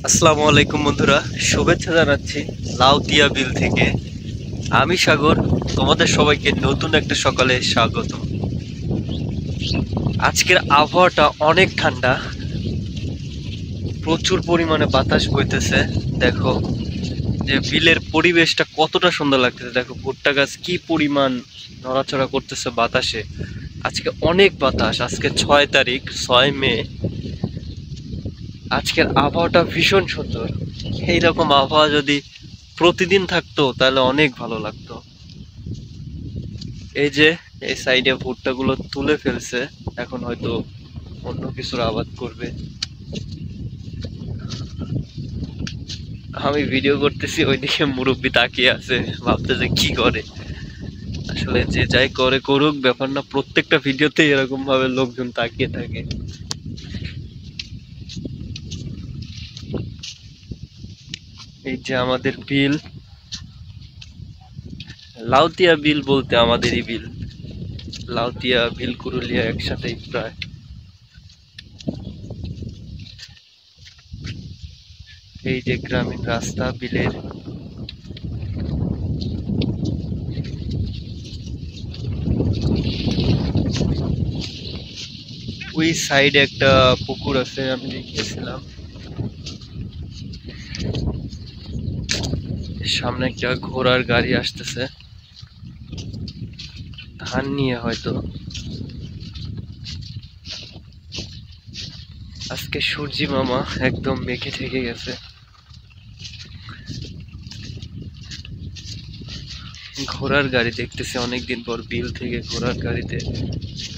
আসসালামু আলাইকুম বন্ধুরা, শুভেচ্ছা জানাচ্ছি লাউতিয়া বিল থেকে। আমি সাগর, তোমাদের সবাইকে নতুন একটা সকালে স্বাগত। আজকের আবহাওয়াটা অনেক ঠান্ডা, প্রচুর পরিমাণে বাতাস বইতেছে। দেখো যে বিলের পরিবেশটা কতটা সুন্দর লাগতেছে। দেখো ভুট্টা গাছ কি পরিমাণ নড়াচড়া করতেছে বাতাসে। আজকে অনেক বাতাস। আজকে 6 তারিখ, 6 মে। আজকের আবহাওয়াটা ভীষণ সুন্দর। এইরকম আবহাওয়া যদি প্রতিদিন থাকতো তাহলে অনেক ভালো লাগতো। এই যে এই সাইডে ভুট্টা গুলো তুলে ফেলছে, এখন হয়তো অন্য কিছুর আবাদ করবে। আমি ভিডিও করতেছি, ওইদিকে মুরব্বি তাকিয়ে আছে, ভাবতেছে কি করে। আসলে যে যাই করে করুক, ব্যাপার না, প্রত্যেকটা ভিডিওতে এরকম ভাবে লোকজন তাকিয়ে থাকে। এই যে আমাদের বিল, লাউতিয়া বিল বলতে আমাদেরই বিল। লাউতিয়া বিল কুরুলিয়া একসাথেই প্রায়। এই যে গ্রামীণ রাস্তা বিলের। ওই সাইডে একটা পুকুর আছে, আমি দেখেছিলাম। সামনে একটা ঘোড়ার গাড়ি আসতেছে, ধান নিয়ে হয়তো। আজকে সূর্যি মামা একদম মেঘে থেকে গেছে। ঘোড়ার গাড়ি দেখতেছে, অনেকদিন পর বিল থেকে ঘোড়ার গাড়িতে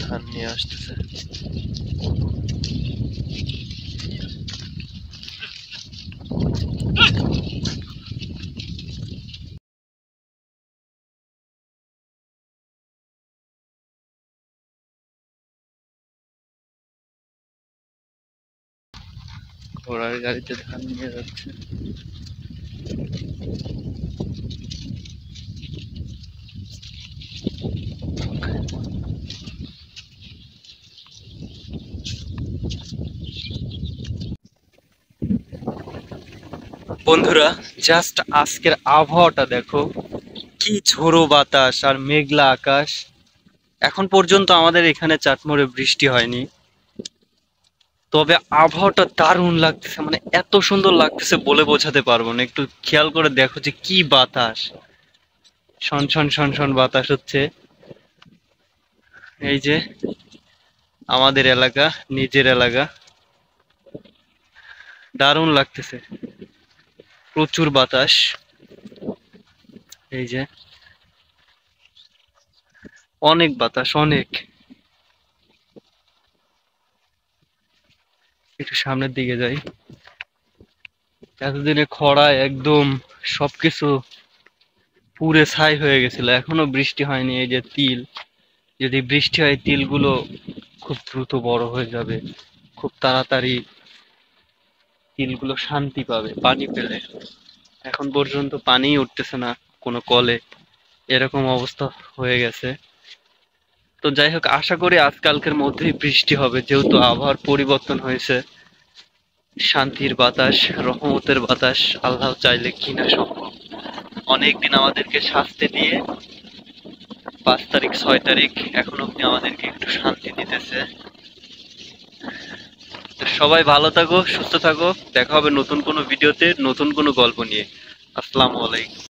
ধান নিয়ে আসতেছে। ঘোড়ার গাড়িতে ধান নিয়ে যাচ্ছে। বন্ধুরা, জাস্ট আজকের আবহাওয়াটা দেখো, কি ঝোড়ো বাতাস আর মেঘলা আকাশ। এখন পর্যন্ত আমাদের এখানে চাটমোড়ে বৃষ্টি হয়নি, তবে আবহাওয়াটা দারুণ লাগতেছে। মানে এত সুন্দর লাগতেছে বলে বোঝাতে পারবো না। একটু খেয়াল করে দেখো যে কি বাতাস, শন শন শন শন বাতাস হচ্ছে। এই যে আমাদের এলাকা, নিজের এলাকা, দারুণ লাগতেছে, প্রচুর বাতাস। এই যে অনেক বাতাস, অনেক। একটু সামনের দিকে যাই। এতদিনে খরায় একদম সবকিছু পুড়ে ছাই হয়ে গেছিল, এখনো বৃষ্টি হয়নি। এই যে তিল, যদি বৃষ্টি হয় তিলগুলো খুব দ্রুত বড় হয়ে যাবে, খুব তাড়াতাড়ি তিলগুলো শান্তি পাবে পানি পেলে। এখন পর্যন্ত পানিই উঠতেছে না কোনো কলে, এরকম অবস্থা হয়ে গেছে। তো যাই হোক, আশা করি আজকালকের মধ্যেই বৃষ্টি হবে, যেহেতু আবহাওয়ার পরিবর্তন হয়েছে। শান্তির বাতাস, রহমতের বাতাস, আল্লাহ চাইলে কিনা সম্ভব। অনেকদিন আমাদেরকে শাস্তি দিয়ে 5 তারিখ, 6 তারিখ এখন অব্দি আমাদেরকে একটু শান্তি দিতেছে। তো সবাই ভালো থাকো, সুস্থ থাকো। দেখা হবে নতুন কোনো ভিডিওতে, নতুন কোনো গল্প নিয়ে। আসসালামু আলাইকুম।